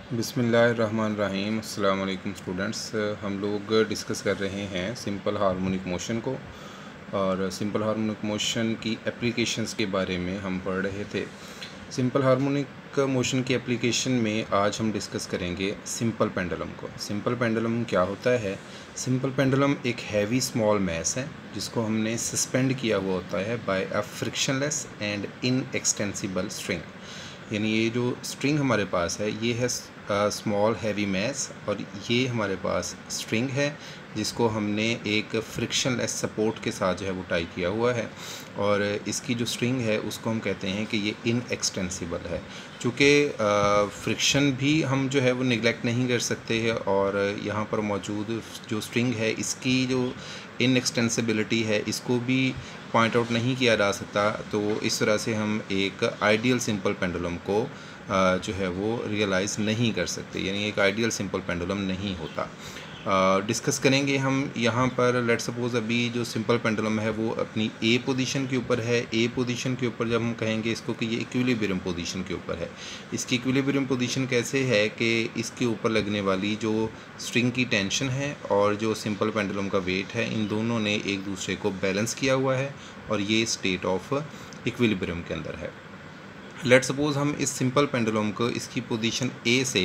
बिस्मिल्लाहिर्रहमानिर्रहीम। अस्सलाम वालेकुम स्टूडेंट्स। हम लोग डिस्कस कर रहे हैं सिंपल हार्मोनिक मोशन को, और सिंपल हार्मोनिक मोशन की एप्लीकेशंस के बारे में हम पढ़ रहे थे। सिंपल हार्मोनिक मोशन की एप्लीकेशन में आज हम डिस्कस करेंगे सिंपल पेंडुलम को। सिंपल पेंडुलम क्या होता है? सिंपल पेंडुलम एक हैवी स्मॉल मैस है जिसको हमने सस्पेंड किया हुआ होता है by a frictionless and inextensible string. यानी ये जो स्ट्रिंग हमारे पास है ये है स्मॉल हैवी मैस, और ये हमारे पास स्ट्रिंग है जिसको हमने एक फ्रिक्शनलेस सपोर्ट के साथ जो है वो टाई किया हुआ है। और इसकी जो स्ट्रिंग है उसको हम कहते हैं कि ये इनएक्सटेंसिबल है। चूँकि फ्रिक्शन भी हम जो है वो निगलेक्ट नहीं कर सकते हैं, और यहाँ पर मौजूद जो स्ट्रिंग है इसकी जो इनएक्सटेंसिबिलिटी है इसको भी पॉइंट आउट नहीं किया जा सकता। तो इस तरह से हम एक आइडियल सिंपल पेंडुलम को जो है वो रियलाइज़ नहीं कर सकते, यानी एक आइडियल सिंपल पेंडुलम नहीं होता। डिस्कस करेंगे हम यहाँ पर। लेट सपोज़ अभी जो सिंपल पेंडुलम है वो अपनी ए पोजीशन के ऊपर है। ए पोजीशन के ऊपर जब हम कहेंगे इसको कि ये इक्विलिब्रियम पोजीशन के ऊपर है। इसकी इक्विलिब्रियम पोजीशन कैसे है कि इसके ऊपर लगने वाली जो स्ट्रिंग की टेंशन है और जो सिंपल पेंडुलम का वेट है, इन दोनों ने एक दूसरे को बैलेंस किया हुआ है, और ये स्टेट ऑफ इक्विलिब्रियम के अंदर है। लेट सपोज़ हम इस सिंपल पेंडुलम को इसकी पोजीशन ए से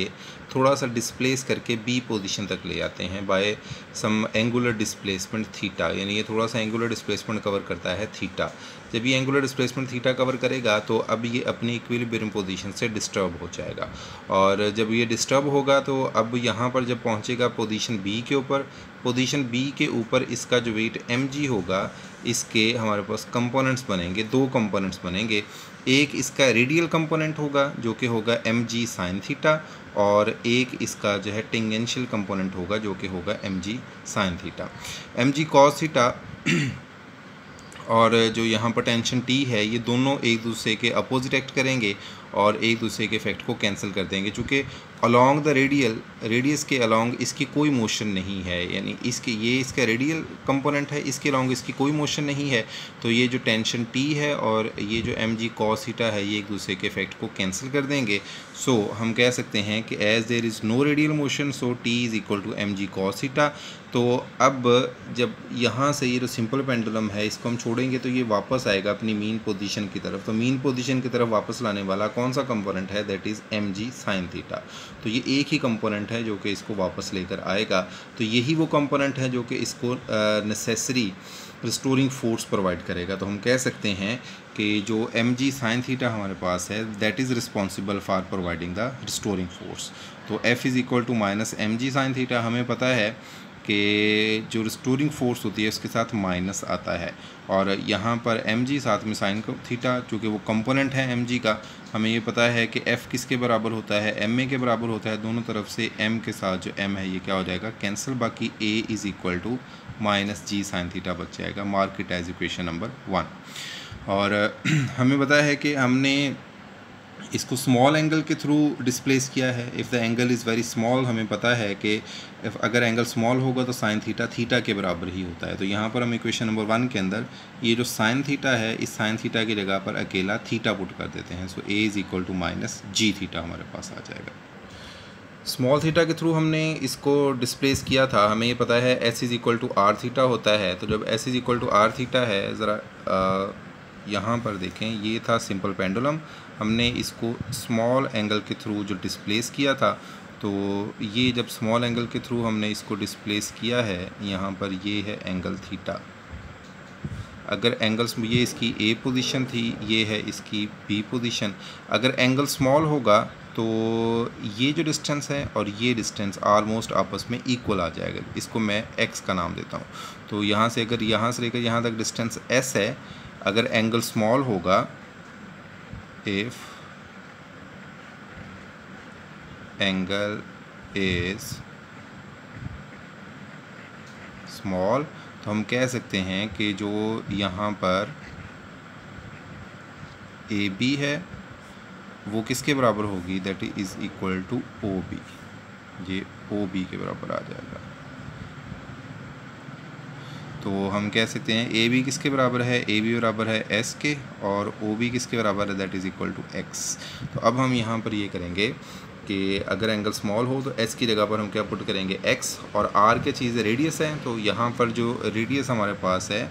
थोड़ा सा डिस्प्लेस करके बी पोजीशन तक ले जाते हैं बाय सम एंगुलर डिस्प्लेसमेंट थीटा। यानी ये थोड़ा सा एंगुलर डिस्प्लेसमेंट कवर करता है थीटा। जब ये एंगुलर डिस्प्लेसमेंट थीटा कवर करेगा तो अब ये अपनी इक्विलिब्रियम पोजीशन से डिस्टर्ब हो जाएगा, और जब ये डिस्टर्ब होगा तो अब यहाँ पर जब पहुँचेगा पोजीशन बी के ऊपर, पोजीशन बी के ऊपर इसका जो वेट mg होगा, इसके हमारे पास कंपोनेंट्स बनेंगे, दो कंपोनेंट्स बनेंगे। एक इसका रेडियल कंपोनेंट होगा जो कि होगा mg साइन थीटा, और एक इसका जो है टेंजेंशियल कंपोनेंट होगा जो कि होगा mg sine theta. mg cos theta और जो यहाँ पर टेंशन t है, ये दोनों एक दूसरे के अपोजिट एक्ट करेंगे और एक दूसरे के इफेक्ट को कैंसिल कर देंगे। चूँकि अलॉन्ग द रेडियस के अलॉन्ग इसकी कोई मोशन नहीं है, यानी ये इसका रेडियल कंपोनेंट है, इसके अलॉन्ग इसकी कोई मोशन नहीं है, तो ये जो टेंशन t है और ये जो mg cos थीटा है ये एक दूसरे के इफेक्ट को कैंसिल कर देंगे। सो हम कह सकते हैं कि as there is no radial motion so t is equal to mg cos theta. तो अब जब यहाँ से ये जो सिंपल पेंडुलम है इसको हम छोड़ेंगे तो ये वापस आएगा अपनी मीन पोजीशन की तरफ। तो मीन पोजीशन की तरफ वापस लाने वाला कौन सा कंपोनेंट है? That is mg sine theta. तो ये एक ही कंपोनेंट है जो कि इसको वापस लेकर आएगा। तो यही वो कंपोनेंट है जो कि इसको नेसेसरी रिस्टोरिंग फोर्स प्रोवाइड करेगा। तो हम कह सकते हैं कि जो mg साइन थीटा हमारे पास है that is responsible for providing the restoring force. तो f is equal to minus mg sine theta. हमें पता है कि जो रिस्टोरिंग फोर्स होती है उसके साथ माइनस आता है, और यहाँ पर mg साथ में साइन थीटा, चूँकि वो कंपोनेंट है mg का, हमें ये पता है कि f किसके बराबर होता है? ma के बराबर होता है। दोनों तरफ से m के साथ जो m है ये क्या हो जाएगा? कैंसिल। बाकी a is equal to minus g sine theta बच जाएगा। Mark it as equation number 1। और हमें पता है कि हमने इसको स्मॉल एंगल के थ्रू डिस्प्लेस किया है। If the angle is very small, हमें पता है कि अगर एंगल स्मॉल होगा तो साइन थीटा थीटा के बराबर ही होता है। तो यहाँ पर हम इक्वेशन नंबर 1 के अंदर ये जो साइन थीटा है इस साइन थीटा की जगह पर अकेला थीटा पुट कर देते हैं। So a is equal to minus g theta हमारे पास आ जाएगा। स्मॉल थीटा के थ्रू हमने इसको डिस्प्लेस किया था। हमें ये पता है s is equal to r theta होता है। तो जब s is equal to r theta है, ज़रा यहाँ पर देखें, ये था सिंपल पेंडुलम। हमने इसको स्मॉल एंगल के थ्रू जो डिस्प्लेस किया था, तो ये जब स्मॉल एंगल के थ्रू हमने इसको डिस्प्लेस किया है, यहाँ पर ये है एंगल थीटा। अगर एंगल्स, ये इसकी ए पोजीशन थी, ये है इसकी बी पोजीशन। अगर एंगल स्मॉल होगा तो ये जो डिस्टेंस है और ये डिस्टेंस ऑलमोस्ट आपस में इक्वल आ जाएगा। इसको मैं x का नाम देता हूँ। तो यहाँ से अगर यहाँ से लेकर यहाँ तक डिस्टेंस s है, अगर एंगल स्मॉल होगा, इफ एंगल इज स्मॉल, तो हम कह सकते हैं कि जो यहाँ पर ए बी है वो किसके बराबर होगी? That is equal to O B. ये ओ बी के बराबर आ जाएगा। तो हम कह सकते हैं ए बी किसके बराबर है? ए बी बराबर है एस के, और ओ बी किसके बराबर है? That is equal to x. तो अब हम यहाँ पर ये करेंगे कि अगर एंगल स्मॉल हो तो एस की जगह पर हम क्या पुट करेंगे एक्स, और आर क्या चीज़ है, रेडियस है। तो यहाँ पर जो रेडियस हमारे पास है,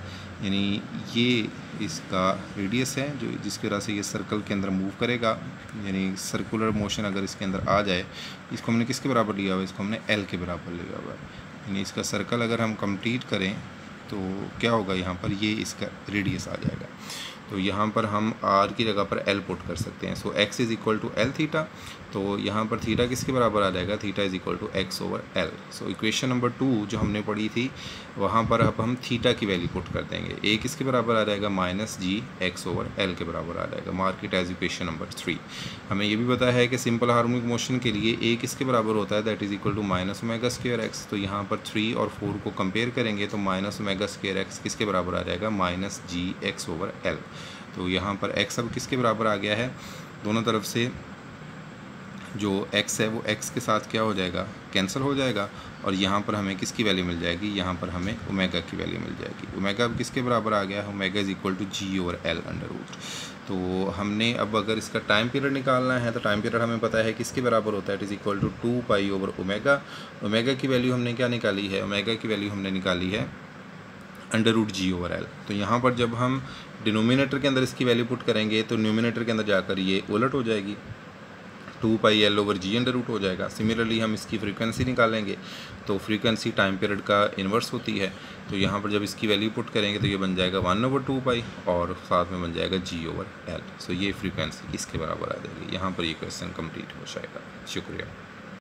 यानी ये इसका रेडियस है जो जिसकी वजह से ये सर्कल के अंदर मूव करेगा, यानी सर्कुलर मोशन अगर इसके अंदर आ जाए, इसको हमने किसके बराबर लिया हुआ है, इसको हमने एल के बराबर लिया हुआ है। यानी इसका सर्कल अगर हम कंप्लीट करें तो क्या होगा, यहाँ पर ये इसका रेडियस आ जाएगा। तो यहाँ पर हम आर की जगह पर एल पुट कर सकते हैं। So x is equal to L theta. तो यहाँ पर थीटा किसके बराबर आ जाएगा, theta is equal to x over L. So equation number 2 जो हमने पढ़ी थी वहाँ पर अब हम थीटा की वैल्यू पुट कर देंगे। ए किसके बराबर आ जाएगा, minus g x over l के बराबर आ जाएगा। Mark it as equation number 3। हमें ये भी पता है कि सिंपल हार्मोनिक मोशन के लिए ए किसके बराबर होता है, that is equal to minus omega square x. तो यहाँ पर 3 और 4 को कंपेयर करेंगे तो माइनस ओमेगा स्क्वायर एक्स किसके बराबर आ जाएगा, minus g x over L. तो यहाँ पर x अब किसके बराबर आ गया है, दोनों तरफ से जो x है वो x के साथ क्या हो जाएगा, कैंसिल हो जाएगा, और यहाँ पर हमें किसकी वैल्यू मिल जाएगी, यहाँ पर हमें ओमेगा की वैल्यू मिल जाएगी। ओमेगा अब किसके बराबर आ गया है, omega is equal to g over l under root. तो हमने अब अगर इसका टाइम पीरियड निकालना है तो टाइम पीरियड हमें पता है किसके बराबर होता है, it is equal to 2 pi over omega. Omega की वैल्यू हमने क्या निकाली है, ओमेगा की वैल्यू हमने निकाली है अंडर रूट जी ओवर एल। तो यहाँ पर जब हम डिनोमिनेटर के अंदर इसकी वैल्यू पुट करेंगे तो न्यूमिनेटर के अंदर जाकर ये उलट हो जाएगी, 2 पाई एल ओवर जी अंडर रूट हो जाएगा। सिमिलरली हम इसकी फ्रीक्वेंसी निकालेंगे तो फ्रीक्वेंसी टाइम पीरियड का इन्वर्स होती है। तो यहाँ पर जब इसकी वैल्यू पुट करेंगे तो ये बन जाएगा 1/2 पाई और साथ में बन जाएगा जी ओवर एल। सो ये फ्रीक्वेंसी इसके बराबर आ जाएगी। यहाँ पर ये क्वेश्चन कंप्लीट हो जाएगा। शुक्रिया।